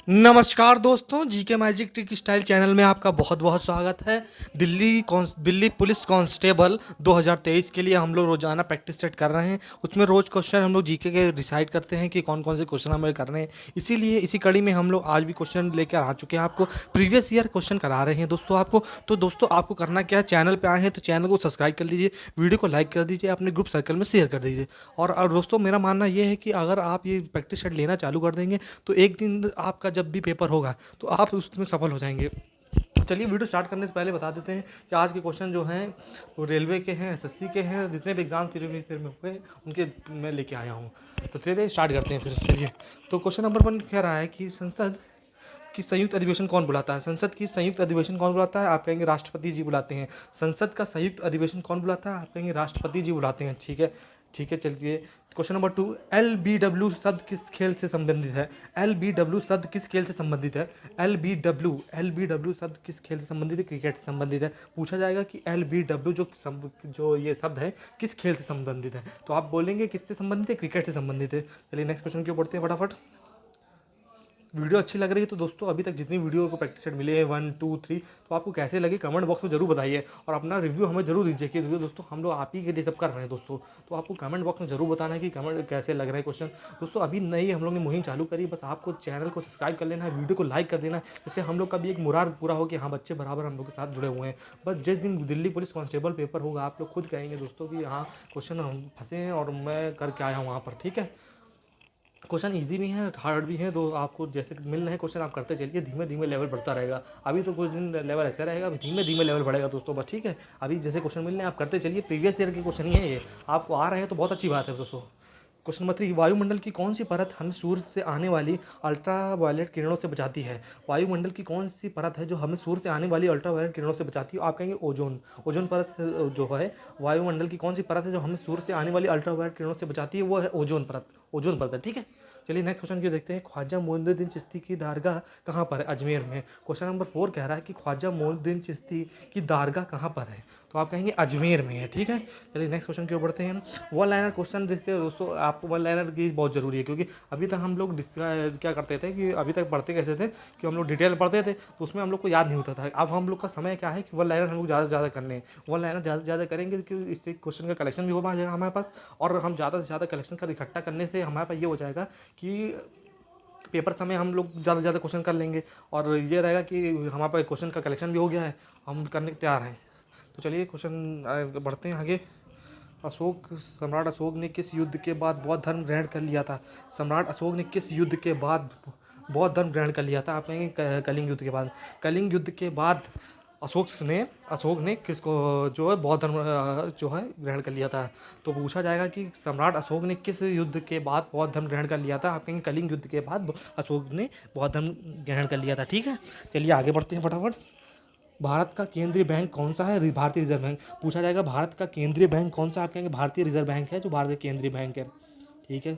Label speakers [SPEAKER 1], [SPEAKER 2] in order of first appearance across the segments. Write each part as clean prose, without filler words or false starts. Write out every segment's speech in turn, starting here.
[SPEAKER 1] नमस्कार दोस्तों, GK magic trick style channel में आपका बहुत बहुत स्वागत है। दिल्ली पुलिस कांस्टेबल 2023 के लिए हम लोग रोजाना प्रैक्टिस सेट कर रहे हैं। उसमें रोज क्वेश्चन हम लोग जीके के डिसाइड करते हैं कि कौन कौन से क्वेश्चन हमें करने हैं। इसीलिए इसी कड़ी में हम लोग आज भी क्वेश्चन लेकर आ चुके हैं। आपको प्रीवियस ईयर क्वेश्चन करा रहे हैं दोस्तों आपको। तो दोस्तों आपको करना क्या है, चैनल पर आए हैं तो चैनल को सब्सक्राइब कर लीजिए, वीडियो को लाइक कर दीजिए, अपने ग्रुप सर्कल में शेयर कर दीजिए। और दोस्तों मेरा मानना ये है कि अगर आप ये प्रैक्टिस सेट लेना चालू कर देंगे तो एक दिन आपका जब भी पेपर होगा तो आप उसमें सफल हो जाएंगे। चलिए वीडियो स्टार्ट करने से पहले बता देते हैं कि आज के क्वेश्चन जो हैं वो रेलवे के हैं, एसएससी के हैं, जितने भी एग्जाम प्रीवियस ईयर में हुए उनके मैं लेके आया हूँ। तो चलिए स्टार्ट करते हैं फिर। चलिए, तो क्वेश्चन नंबर 1 कह रहा है कि संसद की संयुक्त अधिवेशन कौन बुलाता है। संसद की संयुक्त अधिवेशन कौन बुलाता है? आप कहेंगे राष्ट्रपति जी बुलाते हैं। संसद का संयुक्त अधिवेशन कौन बुलाता है? आप कहेंगे राष्ट्रपति जी बुलाते हैं। ठीक है, ठीक है। चलिए question number 2, L B W शब्द किस खेल से संबंधित है? एल बी डब्ल्यू शब्द किस खेल से संबंधित है? एल बी डब्ल्यू शब्द किस खेल से संबंधित है? क्रिकेट से संबंधित है। पूछा जाएगा कि एल बी डब्ल्यू जो ये शब्द है किस खेल से संबंधित है, तो आप बोलेंगे किससे संबंधित है? क्रिकेट से संबंधित है। चलिए नेक्स्ट क्वेश्चन क्यों पढ़ते हैं फटाफट। वीडियो अच्छी लग रही है तो दोस्तों अभी तक जितनी वीडियो को प्रैक्टिस सेट मिले हैं 1 2 3, तो आपको कैसे लगे कमेंट बॉक्स में जरूर बताइए और अपना रिव्यू हमें जरूर दीजिए कि दोस्तों हम लोग आप ही के लिए सब कर रहे हैं दोस्तों। तो आपको कमेंट बॉक्स में जरूर बताना है कि कमेंट कैसे लग रहे हैं क्वेश्चन। दोस्तों अभी नई हम लोग ने मुहिम चालू करी, बस आपको चैनल को सब्सक्राइब कर लेना है, वीडियो को लाइक कर देना है, जिससे हम लोग का भी एक मुराद पूरा हो कि हाँ बच्चे बराबर हम लोग के साथ जुड़े हुए हैं। बस जिस दिन दिल्ली पुलिस कांस्टेबल पेपर होगा आप लोग खुद कहेंगे दोस्तों कि हाँ क्वेश्चन हम फंसे हैं और मैं करके आया हूँ वहाँ पर। ठीक है, क्वेश्चन इजी भी हैं हार्ड भी हैं, तो आपको जैसे मिल रहे हैं क्वेश्चन आप करते चलिए, धीमे धीमे लेवल बढ़ता रहेगा। अभी तो कुछ दिन लेवल ऐसा रहेगा, धीमे धीमे लेवल बढ़ेगा दोस्तों बस। ठीक है, अभी जैसे क्वेश्चन मिल रहे हैं आप करते चलिए, प्रीवियस ईयर के क्वेश्चन ही है ये, आपको आ रहे हैं तो बहुत अच्छी बात है दोस्तों। क्वेश्चन नंबर 3, वायुमंडल की कौन सी परत हमें सूर्य से आने वाली अल्ट्रा वायलेट किरणों से बचाती है? वायुमंडल की कौन सी परत है जो हमें सूर्य से आने वाली अल्ट्रा वायलेट किरणों से बचाती है? आप कहेंगे ओजोन। ओजोन परत जो है, वायुमंडल की कौन सी परत है जो हमें सूर्य से आने वाली अल्ट्रा वायलेट किरणों से बचाती है? वो है ओजोन परत। ओजोन परत है। ठीक है, चलिए नेक्स्ट क्वेश्चन की देखते हैं। ख्वाजा मोइनुद्दीन चिश्ती की दरगाह कहाँ पर है? अजमेर में। क्वेश्चन नंबर 4 कह रहा है कि ख्वाजा मोइनुद्दीन चिश्ती की दरगाह कहाँ पर है? तो आप कहेंगे अजमेर में है। ठीक है, चलिए नेक्स्ट क्वेश्चन की ओर बढ़ते हैं। वन लाइनर क्वेश्चन देखते हैं दोस्तों, आपको वन लाइनर की बहुत जरूरी है क्योंकि अभी तक हम लोग क्या करते थे कि अभी तक पढ़ते कैसे थे कि हम लोग डिटेल पढ़ते थे तो उसमें हम लोग को याद नहीं होता था। अब हम लोग का समय क्या है कि वन लाइनर हम लोग ज़्यादा से ज़्यादा करने हैं। वन लाइनर ज़्यादा से ज़्यादा करेंगे क्योंकि इससे क्वेश्चन का कलेक्शन भी हो पाएगा हमारे पास, और हम ज़्यादा से ज़्यादा कलेक्शन का इकट्ठा करने से हमारे पास ये हो जाएगा कि पेपर समय हम लोग ज़्यादा से ज़्यादा क्वेश्चन कर लेंगे, और ये रहेगा कि हमारे पास क्वेश्चन का कलेक्शन भी हो गया है, हम करने के तैयार हैं। तो चलिए क्वेश्चन बढ़ते हैं आगे। सम्राट अशोक ने किस युद्ध के बाद बौद्ध धर्म ग्रहण कर लिया था? सम्राट अशोक ने किस युद्ध के बाद बौद्ध धर्म ग्रहण कर लिया था? आप कहेंगे कलिंग युद्ध के बाद। कलिंग युद्ध के बाद अशोक ने किसको जो है बौद्ध धर्म जो है ग्रहण कर लिया था। तो पूछा जाएगा कि सम्राट अशोक ने किस युद्ध के बाद बौद्ध धर्म ग्रहण कर लिया था? आप कहेंगे कलिंग युद्ध के बाद अशोक ने बौद्ध धर्म ग्रहण कर लिया था। ठीक है, चलिए आगे बढ़ते हैं फटाफट। भारत का केंद्रीय बैंक कौन सा है? भारतीय रिजर्व बैंक। पूछा जाएगा भारत का केंद्रीय बैंक कौन सा? आप कहेंगे भारतीय रिजर्व बैंक है जो भारत का केंद्रीय बैंक है। ठीक है,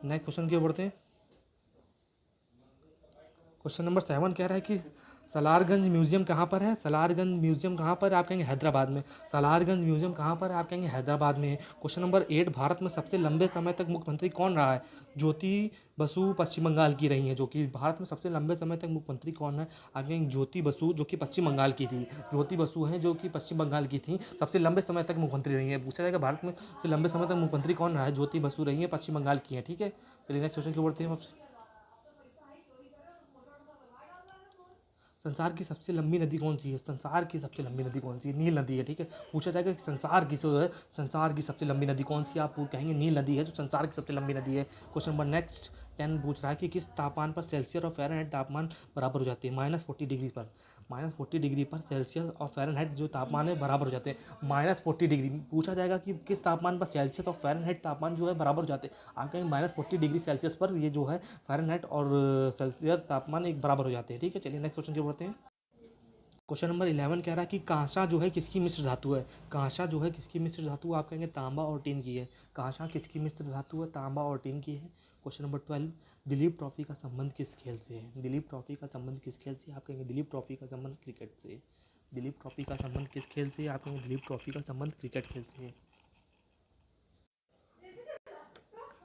[SPEAKER 1] नेक्स्ट क्वेश्चन की ओर बढ़ते हैं। क्वेश्चन नंबर 7 कह रहा है कि सलारगंज म्यूजियम कहाँ पर है? सलारगंज म्यूजियम कहाँ पर है? आप कहेंगे हैदराबाद में। सलारगंज म्यूजियम कहाँ पर है? आप कहेंगे हैदराबाद में है। क्वेश्चन नंबर 8, भारत में सबसे लंबे समय तक मुख्यमंत्री कौन रहा है? ज्योति बसु पश्चिम बंगाल की रही है। जो कि भारत में सबसे लंबे समय तक मुख्यमंत्री कौन है? आप कहेंगे ज्योति बसु, जो कि पश्चिम बंगाल की थी। ज्योति बसु हैं जो कि पश्चिम बंगाल की थी, सबसे लंबे समय तक मुख्यमंत्री रही है। पूछा जाएगा भारत में सबसे लंबे समय तक मुख्यमंत्री कौन रहा है? ज्योति बसु रही है, पश्चिम बंगाल की है। ठीक है, चलिए नेक्स्ट क्वेश्चन की ओर बढ़ते हैं। संसार की सबसे लंबी नदी कौन सी है? संसार की सबसे लंबी नदी कौन सी है? नील नदी है। ठीक है, पूछा जाएगा कि संसार की सबसे लंबी नदी कौन सी है? आप कहेंगे नील नदी है जो संसार की सबसे लंबी नदी है। क्वेश्चन नंबर नेक्स्ट 10 पूछ रहा है कि किस तापमान पर सेल्सियस और फ़ारेनहाइट तापमान बराबर हो जाते हैं? -40 डिग्री पर। -40 डिग्री पर सेल्सियस और फ़ारेनहाइट जो तापमान है बराबर हो जाते हैं। -40 डिग्री पूछा जाएगा कि किस तापमान पर सेल्सियस और फ़ारेनहाइट तापमान जो है बराबर हो जाते हैं? आप कहेंगे -40 डिग्री सेल्सियस पर ये जो है फ़ारेनहाइट और सेल्सियस तापमान एक बराबर हो जाते हैं। ठीक है, चलिए नेक्स्ट क्वेश्चन की ओर बढ़ते हैं। क्वेश्चन नंबर 11 कह रहा है कि कांसा जो है किसकी मिश्र धातु है? कांसा जो है किसकी मिश्र धातु? आप कहेंगे तांबा और टीन की है। कांसा किसकी मिश्र धातु है? तांबा और टीन की है। क्वेश्चन नंबर 12, दिलीप ट्रॉफी का संबंध किस खेल से है? दिलीप ट्रॉफी का संबंध किस खेल से? आप कहेंगे दिलीप ट्रॉफी का संबंध क्रिकेट से। दिलीप ट्रॉफी का संबंध किस खेल से? आप कहेंगे दिलीप ट्रॉफी का संबंध क्रिकेट खेल से है।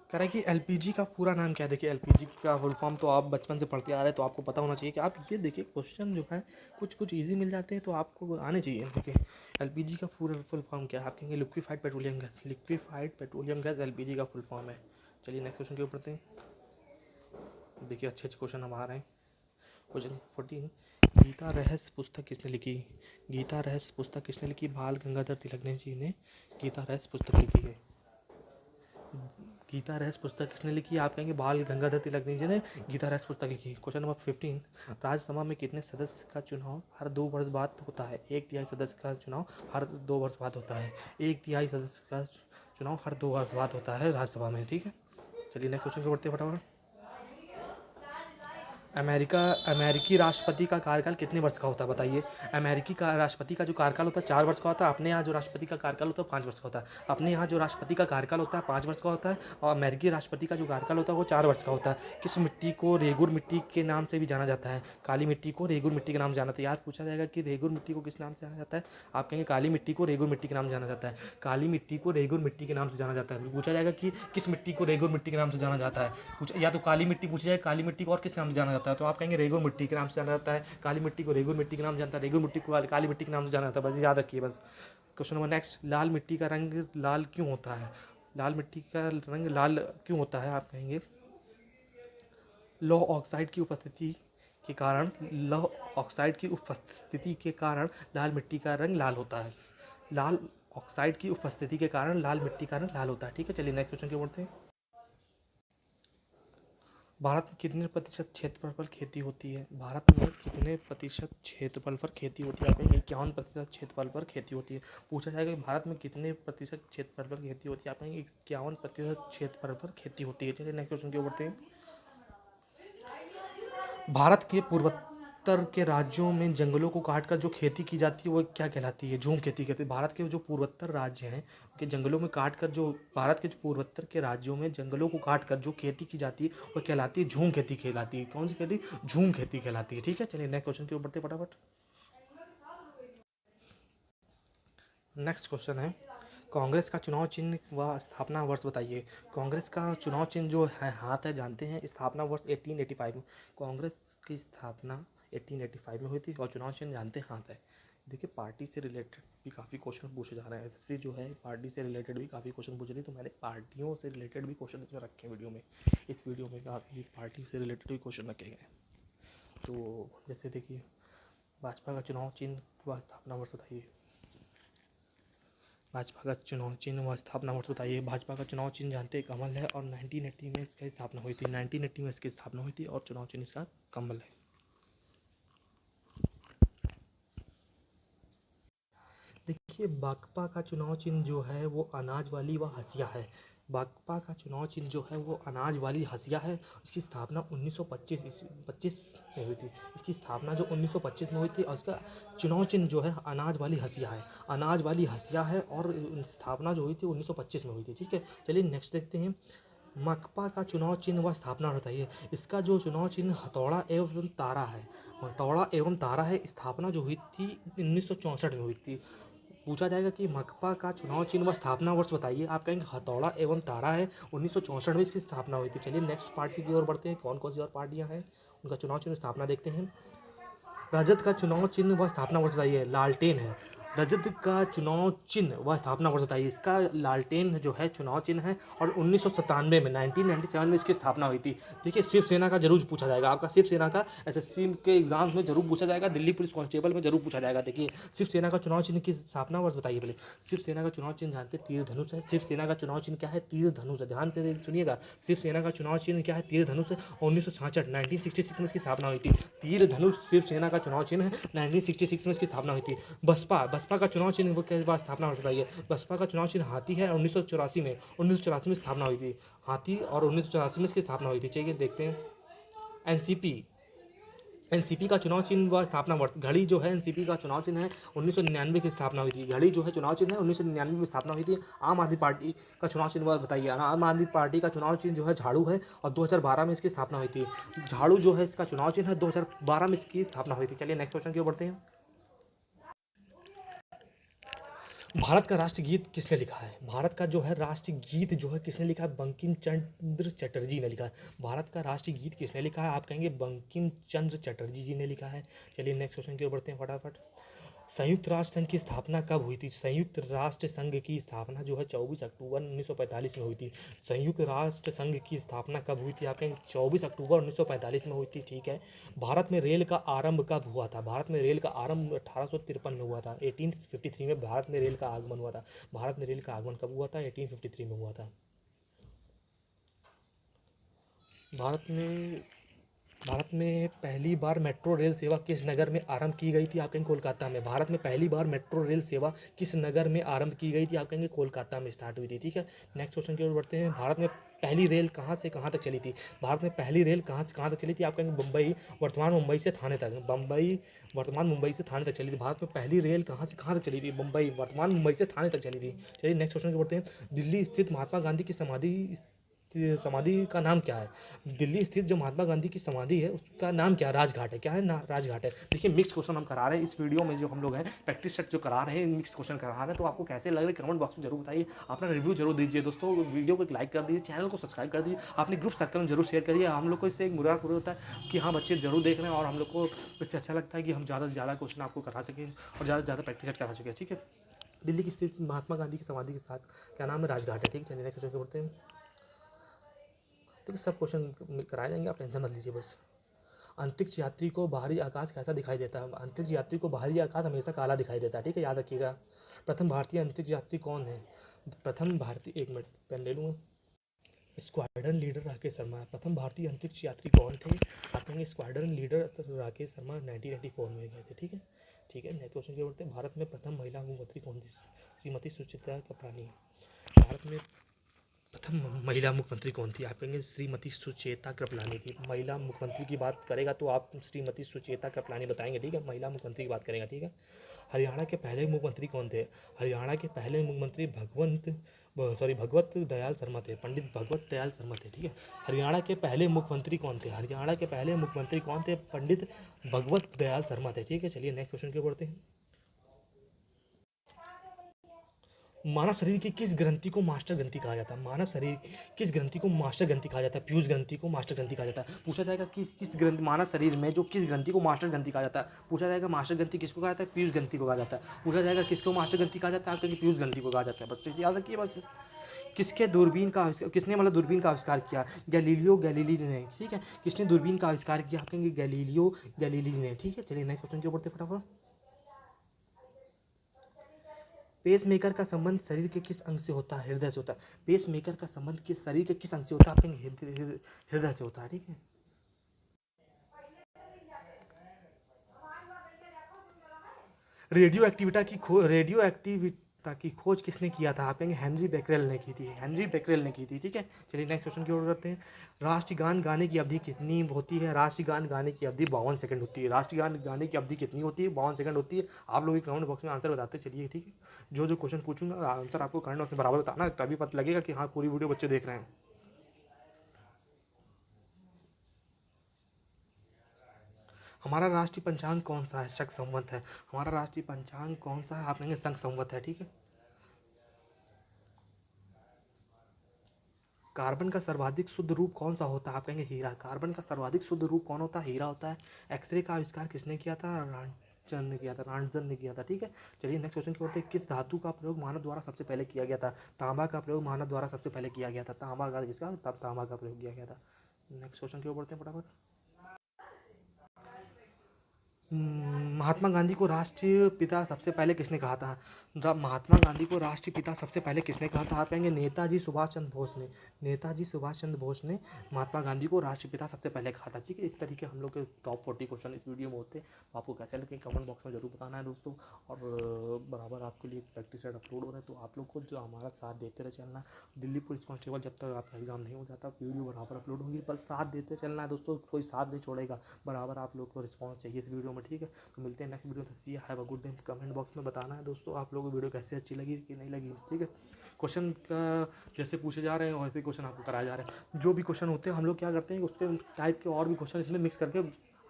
[SPEAKER 1] कह रहा है कि एलपीजी का पूरा नाम क्या है। देखिए एलपीजी का फुल फॉर्म तो आप बचपन से पढ़ते आ रहे हैं, तो आपको पता होना चाहिए कि आप ये देखिए क्वेश्चन जो है कुछ कुछ इजी मिल जाते हैं तो आपको आने चाहिए। देखिए एलपीजी का पूरा फुल फॉर्म क्या है, आप कहेंगे liquefied petroleum gas. Liquefied petroleum gas LPG का फुल फॉर्म है। चलिए नेक्स्ट क्वेश्चन के ऊपर बढ़ते हैं। देखिए अच्छे अच्छे क्वेश्चन हम आ रहे हैं। क्वेश्चन 14, गीता रहस्य पुस्तक किसने लिखी। गीता रहस्य पुस्तक किसने लिखी। बाल गंगाधर तिलक जी ने गीता रहस्य पुस्तक लिखी है। गीता रहस्य पुस्तक किसने लिखी। आप कहेंगे बाल गंगाधर तिलक जी ने गीता रहस्य पुस्तक लिखी। क्वेश्चन नंबर 15, राज्यसभा में कितने सदस्य का चुनाव हर 2 वर्ष बाद होता है। 1/3 सदस्य का चुनाव हर 2 वर्ष बाद होता है। 1/3 सदस्य का चुनाव हर 2 वर्ष बाद होता है राज्यसभा में। ठीक है, चलिए नेक्स्ट क्वेश्चन को बढ़ते हैं फटाफट। अमेरिकी राष्ट्रपति का कार्यकाल कितने वर्ष का होता है बताइए। अमेरिकी का राष्ट्रपति का जो कार्यकाल होता है 4 वर्ष का होता है। अपने यहाँ जो राष्ट्रपति का कार्यकाल होता है 5 वर्ष का होता है। अपने यहाँ जो राष्ट्रपति का कार्यकाल होता है 5 वर्ष का होता है, और अमेरिकी राष्ट्रपति का जो कार्यकाल होता है वो 4 वर्ष का होता है। किस मिट्टी को रेगुर मिट्टी के नाम से भी जाना जाता है। काली मिट्टी को रेगुर मिट्टी के नाम से जाना जाता है। याद पूछा जाएगा कि रेगुर मिट्टी को किस नाम से जाना जाता है। आप कहेंगे काली मिट्टी को रेगुर मिट्टी के नाम से जाना जाता है। काली मिट्टी को रेगुर मिट्टी के नाम से जाना जाता है। पूछा जाएगा कि किस मिट्टी को रेगुर मिट्टी के नाम से जाना जाता है। या तो काली मिट्टी पूछा जाए, काली मिट्टी को और किस नाम से जाना जाता है, तो आप कहेंगे रेगुर मिट्टी के नाम से जाना जाता है। काली मिट्टी को रेगुर मिट्टी के नाम से जानता है, रेगुर मिट्टी को काली मिट्टी के नाम से जाना जाता है। बस याद रखिए बस। क्वेश्चन नंबर नेक्स्ट, लाल मिट्टी का रंग लाल क्यों होता है। लाल मिट्टी का रंग लाल क्यों होता है। आप कहेंगे लौह ऑक्साइड की उपस्थिति के कारण। लौह ऑक्साइड की उपस्थिति के कारण लाल मिट्टी का रंग लाल होता है। लाल ऑक्साइड की उपस्थिति के कारण लाल मिट्टी का रंग लाल होता है। ठीक है, चलिए नेक्स्ट क्वेश्चन की ओर बढ़ते हैं। भारत में कितने प्रतिशत क्षेत्रफल पर खेती होती है। भारत में कितने प्रतिशत क्षेत्रफल पर खेती होती है। आप कहेंगे 51% क्षेत्रफल पर खेती होती है। पूछा जाएगा कि भारत में कितने प्रतिशत क्षेत्रफल पर खेती होती है। आप कहेंगे 51% क्षेत्रफल पर खेती होती है। चलिए नेक्स्ट क्वेश्चन की ओर बढ़ते हैं। भारत के पूर्वोत्तर के राज्यों में जंगलों को काटकर जो खेती की जाती है वो क्या कहलाती है। झूम खेती कहते हैं। भारत के जो पूर्वोत्तर राज्य हैं के जंगलों में काटकर जो भारत के जो पूर्वोत्तर के राज्यों में जंगलों को काटकर जो खेती की जाती है वो कहलाती है झूम खेती कहलाती है। कौन सी खेती। झूम खेती कहलाती है। ठीक है, चलिए नेक्स्ट क्वेश्चन की ओर बढ़ते फटाफट। नेक्स्ट क्वेश्चन है, कांग्रेस का चुनाव चिन्ह व स्थापना वर्ष बताइए। कांग्रेस का चुनाव चिन्ह जो है हाथ है, जानते हैं। स्थापना वर्ष 1885 में। कांग्रेस की स्थापना 1885 में हुई थी और चुनाव चिन्ह जानते हैं हाथ है। देखिए पार्टी से रिलेटेड भी काफ़ी क्वेश्चन पूछे जा रहे हैं। एसएससी जो है पार्टी से रिलेटेड भी काफ़ी क्वेश्चन पूछ रही है, तो मैंने पार्टियों से रिलेटेड भी क्वेश्चन इसमें रखे हैं वीडियो में। इस वीडियो में काफ़ी पार्टी से रिलेटेड भी क्वेश्चन रखे गए। तो जैसे देखिए, भाजपा का चुनाव चिन्ह व स्थापना वर्ष बताइए। भाजपा का चुनाव चिन्ह व स्थापना वर्ष बताइए। भाजपा का चुनाव चिन्ह जानते हैं कमल है, और 1980 में इसकी स्थापना हुई थी। 1980 में इसकी स्थापना हुई थी और चुनाव चिन्ह इसका कमल है। देखिए बकपा का चुनाव चिन्ह जो है वो अनाज वाली व हसिया है। बकपा का चुनाव चिन्ह जो है वो अनाज वाली हसिया है। इसकी स्थापना 1925 में हुई थी। इसकी स्थापना जो 1925 में हुई थी, और इसका चुनाव चिन्ह जो है अनाज वाली हसिया है। अनाज वाली हसिया है और स्थापना जो हुई थी 1925 में हुई थी। ठीक है, चलिए नेक्स्ट देखते हैं। मकपा का चुनाव चिन्ह व स्थापना बताइए। इसका जो चुनाव चिन्ह हथौड़ा एवं तारा है। हथौड़ा एवं तारा है। स्थापना जो हुई थी 1964 में हुई थी। पूछा जाएगा कि मकपा का चुनाव चिन्ह व स्थापना वर्ष बताइए। आप कहेंगे हथौड़ा एवं तारा है। 1964 में इसकी स्थापना हुई थी। चलिए नेक्स्ट पार्टी की ओर बढ़ते हैं। कौन कौन सी और पार्टियां हैं उनका चुनाव चिन्ह स्थापना देखते हैं। रजत का चुनाव चिन्ह व स्थापना वर्ष बताइए। लालटेन है। रजत का चुनाव चिन्ह व स्थापना वर्ष बताइए। इसका लालटेन जो है चुनाव चिन्ह है, और 1997 में 1997 में इसकी स्थापना हुई थी। देखिए शिवसेना का जरूर पूछा जाएगा। आपका शिवसेना का एसएससी के एग्जाम में जरूर पूछा जाएगा। दिल्ली पुलिस कांस्टेबल में जरूर पूछा जाएगा। देखिए शिवसेना का चुनाव चिन्ह की स्थापना वर्ष बताइए पहले। शिवसेना का चुनाव चिन्ह जानते तीर धनुष है। शिवसेना का चुनाव चिन्ह क्या है। तीर धनुष है। ध्यान से सुनिएगा, शिवसेना का चुनाव चिन्ह क्या है। तीर धनुष है। 1966 में इसकी स्थापना हुई थी। तीर धनुष शिवसेना का चुनाव चिन्ह है। 1966 में इसकी स्थापना हुई थी। बसपा का चुनाव चिन्ह वो के बाद स्थापना वर्ष बताइए। बसपा का चुनाव चिन्ह हाथी है। 1984 में स्थापना हुई थी। हाथी, और 1984 में इसकी स्थापना हुई थी। चलिए देखते हैं। एनसीपी का चुनाव चिन्ह व स्थापना वर्ष। घड़ी जो है एनसीपी का चुनाव चिन्ह है। 1999 की स्थापना हुई थी। घड़ी जो है चुनाव चिन्ह है, 1999 में स्थापना हुई थी। आम आदमी पार्टी का चुनाव चिन्ह बताइए। आम आदमी पार्टी का चुनाव चिन्ह जो है झाड़ू है, और 2012 में इसकी स्थापना हुई थी। झाड़ू जो है इसका चुनाव चिन्ह है। 2012 में इसकी स्थापना हुई थी। चलिए नेक्स्ट क्वेश्चन की ओर बढ़ते हैं। भारत का राष्ट्रगीत किसने लिखा है? भारत का जो है राष्ट्रगीत जो है किसने लिखा है? बंकिम चंद्र चटर्जी ने लिखा है। भारत का राष्ट्रगीत किसने लिखा है? आप कहेंगे बंकिम चंद्र चटर्जी जी ने लिखा है। चलिए नेक्स्ट क्वेश्चन की ओर बढ़ते हैं फटाफट। संयुक्त राष्ट्र संघ की स्थापना कब हुई थी? संयुक्त राष्ट्र संघ की स्थापना जो है 24 अक्टूबर 1945 में हुई थी। संयुक्त राष्ट्र संघ की स्थापना कब हुई थी? आप कहेंगे 24 अक्टूबर 1945 में हुई थी, ठीक है। भारत में रेल का आरंभ कब हुआ था? भारत में रेल का आरंभ 1853 में हुआ था। 1853 में भारत में रेल का आगमन हुआ था। भारत में रेल का आगमन कब हुआ था? 1853 में हुआ था। भारत में भारत में पहली बार मेट्रो रेल सेवा किस नगर में आरंभ की गई थी? आप कहेंगे कोलकाता में। भारत में पहली बार मेट्रो रेल सेवा किस नगर में आरंभ की गई थी? आप कहेंगे कोलकाता में स्टार्ट हुई थी, ठीक है। नेक्स्ट क्वेश्चन की ओर बढ़ते हैं। भारत में पहली रेल कहाँ से कहाँ तक चली थी? भारत में पहली रेल कहाँ से कहाँ तक चली थी? आप कहेंगे मुंबई, वर्तमान मुंबई से थाने तक। मुंबई, वर्तमान मुंबई से थाने तक चली थी। भारत में पहली रेल कहाँ से कहाँ तक चली थी? मुंबई, वर्तमान मुंबई से थाने तक चली थी। चलिए नेक्स्ट क्वेश्चन की बढ़ते हैं। दिल्ली स्थित महात्मा गांधी की समाधि का नाम क्या है? दिल्ली स्थित जो महात्मा गांधी की समाधि है उसका नाम क्या है? राजघाट है। क्या है ना? राजघाट है। देखिए मिक्स क्वेश्चन हम करा रहे हैं इस वीडियो में, जो हम लोग हैं प्रैक्टिस सेट जो करा रहे हैं, मिक्स क्वेश्चन करा रहे हैं। तो आपको कैसे लग रहे हैं कमेंट बॉक्स में जरूर बताइए। अपना रिव्यू जरूर दीजिए दोस्तों। वीडियो को एक लाइक कर दीजिए, चैनल को सब्सक्राइब कर दीजिए, अपने ग्रुप सर्कल में जरूर शेयर करिए। हम लोग को इससे एक मुराद पूरा होता है कि हाँ बच्चे जरूर देख रहे हैं, और हम लोग को इससे अच्छा लगता है कि हम ज़्यादा से ज़्यादा क्वेश्चन आपको करा सकें और ज़्यादा से ज़्यादा प्रैक्टिस सेट करा सकें, ठीक है। दिल्ली की स्थित महात्मा गांधी की समाधि के साथ क्या नाम है? राजघाट है, ठीक है। चलिए नेक्स्ट क्वेश्चन बढ़ते हैं। देखिए सब क्वेश्चन कराए जाएंगे, आप टेंशन मत लीजिए बस। अंतरिक्ष यात्री को बाहरी आकाश कैसा दिखाई देता है? अंतरिक्ष यात्री को बाहरी आकाश हमेशा काला दिखाई देता है, ठीक है, याद रखिएगा। प्रथम भारतीय अंतरिक्ष यात्री कौन है? प्रथम भारतीय, एक मिनट पेन ले लूँगा। Squadron leader Rakesh Sharma. प्रथम भारतीय अंतरिक्ष यात्री कौन थे? आप कहेंगे स्क्वाड्रन लीडर राकेश शर्मा 1984 में गए थे, ठीक है। ठीक है नेक्स्ट क्वेश्चन की ओर बढ़ते हैं। भारत में प्रथम महिला मुख्यमंत्री कौन थी? श्रीमती सुचित्रा कृपलानी। भारत में प्रथम महिला मुख्यमंत्री कौन थी? आप कहेंगे श्रीमती सुचेता कृपलानी थी। महिला मुख्यमंत्री की बात करेगा तो आप श्रीमती सुचेता कृपलानी बताएंगे, ठीक है। महिला मुख्यमंत्री की बात करेगा, ठीक है। हरियाणा के पहले मुख्यमंत्री कौन थे? हरियाणा के पहले मुख्यमंत्री भगवत दयाल शर्मा थे। पंडित भगवत दयाल शर्मा थे, ठीक है। हरियाणा के पहले मुख्यमंत्री कौन थे? हरियाणा के पहले मुख्यमंत्री कौन थे? पंडित भगवत दयाल शर्मा थे, ठीक है। चलिए नेक्स्ट क्वेश्चन की ओर बढ़ते हैं। मानव शरीर की किस ग्रंथि को मास्टर ग्रंथि कहा जाता है? मानव शरीर किस ग्रंथि को मास्टर ग्रंथि कहा जाता है? पीयूष ग्रंथि को मास्टर ग्रंथि कहा जाता है। पूछा जाएगा किस किस ग्रंथि, मानव शरीर में जो किस ग्रंथि को मास्टर ग्रंथि कहा जाता है? पूछा जाएगा मास्टर ग्रंथि किसको कहा जाता है? पीयूष ग्रंथि को कहा जाता है। पूछा जाएगा किसको मास्टर ग्रंथि कहा जाता है? आपके पीयूष ग्रंथि को कहा जाता है। बच्चे याद रखिए बस। किसके दूरबीन का आविष्कार, किसने मतलब दूरबीन का आविष्कार किया? गैलीलियो गैलीली ने, ठीक है। किसने दूरबीन का आविष्कार किया? आप कहेंगे गैलीलियो गैलीली ने, ठीक है। चलिए नेक्स्ट क्वेश्चन की ओर बढ़ते फटाफट। पेसमेकर का संबंध शरीर के किस अंग से होता है? हृदय से होता है। पेसमेकर का संबंध किस शरीर के किस अंग से होता है? आप कहेंगे हृदय से होता है, ठीक है। रेडियो एक्टिविटा की खोज किसने किया था? आप कहेंगे हेनरी बेकरेल ने की थी। हेनरी बेकरेल ने की थी, ठीक है। चलिए नेक्स्ट क्वेश्चन की ओर करते हैं। राष्ट्रगान गाने की अवधि कितनी होती है? राष्ट्रगान गाने की अवधि 52 सेकंड होती है। राष्ट्रगान गाने की अवधि कितनी होती है? 52 सेकंड होती है। आप लोग कमेंट बॉक्स में आंसर बताते चलिए, ठीक है। जो जो क्वेश्चन पूछूंगा आंसर आपको कमेंट बॉक्स में बराबर बताना, तभी पता लगेगा कि हाँ पूरी वीडियो बच्चे देख रहे हैं। हमारा राष्ट्रीय पंचांग कौन सा है? शक संवत है। हमारा राष्ट्रीय पंचांग कौन सा है? आप कहेंगे शक संवत है, ठीक है। कार्बन का सर्वाधिक शुद्ध रूप कौन सा होता है? आप कहेंगे हीरा। कार्बन का सर्वाधिक शुद्ध रूप कौन होता है? हीरा होता है। एक्सरे का आविष्कार किसने किया था? रांचन ने किया था, रांचन ने किया था, ठीक है। चलिए नेक्स्ट क्वेश्चन की ओर बढ़ते हैं। किस धातु का प्रयोग मानव द्वारा सबसे पहले किया गया था? तांबा का प्रयोग मानव द्वारा सबसे पहले किया गया था। तांबा का किसका? तब तांबा का प्रयोग किया गया था। नेक्स्ट क्वेश्चन की ओर बढ़ते हैं फटाफट। महात्मा गांधी को राष्ट्रीय पिता सबसे पहले किसने कहा था? महात्मा गांधी को राष्ट्रीय पिता सबसे पहले किसने कहा था? आप कहेंगे नेताजी सुभाष चंद्र बोस ने। नेताजी सुभाष चंद्र बोस ने महात्मा गांधी को राष्ट्रीय पिता सबसे पहले कहा था, ठीक है। इस तरीके हम लोग के टॉप 40 क्वेश्चन इस वीडियो में होते हैं। तो आपको कैसे लगे कमेंट बॉक्स में जरूर बताना है दोस्तों। और बराबर आपके लिए प्रैक्टिस सेट अपलोड हो रहा है, तो आप लोग को जो हमारा साथ देते रहे चलना। दिल्ली पुलिस कांस्टेबल जब तक आपका एग्जाम नहीं हो जाता वीडियो बराबर अपलोड होगी, बस साथ देते चलना है दोस्तों। कोई साथ नहीं छोड़ेगा, बराबर आप लोग को रिस्पॉन्स चाहिए इस वीडियो में, ठीक है। तो मिलते हैं नेक्स्ट वीडियो में। See have a good day. Comment box में बताना है दोस्तों आप लोगों को वीडियो कैसे अच्छी लगी कि नहीं लगी, ठीक है। क्वेश्चन का जैसे पूछे जा रहे हैं वैसे क्वेश्चन आपको कराए जा रहे हैं। जो भी क्वेश्चन होते हैं हम लोग क्या करते हैं उसके टाइप के और भी क्वेश्चन इसमें मिक्स करके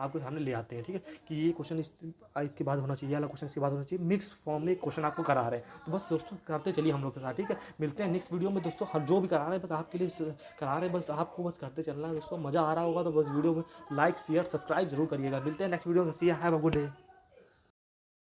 [SPEAKER 1] आपके सामने ले आते हैं, ठीक है, कि ये क्वेश्चन इसके बाद होना चाहिए, ये वाला क्वेश्चन इसके बाद होना चाहिए, मिक्स फॉर्म में क्वेश्चन आपको करा रहे हैं। तो बस दोस्तों करते चलिए हम लोग के साथ, ठीक है। मिलते हैं नेक्स्ट वीडियो में दोस्तों। हम जो भी करा रहे हैं बस आपके लिए करा रहे हैं, बस आपको बस करते चलना है दोस्तों। मज़ा आ रहा होगा तो बस वीडियो में लाइक शेयर सब्सक्राइब जरूर करिएगा। मिलते हैं नेक्स्ट वीडियो में। See have a good day.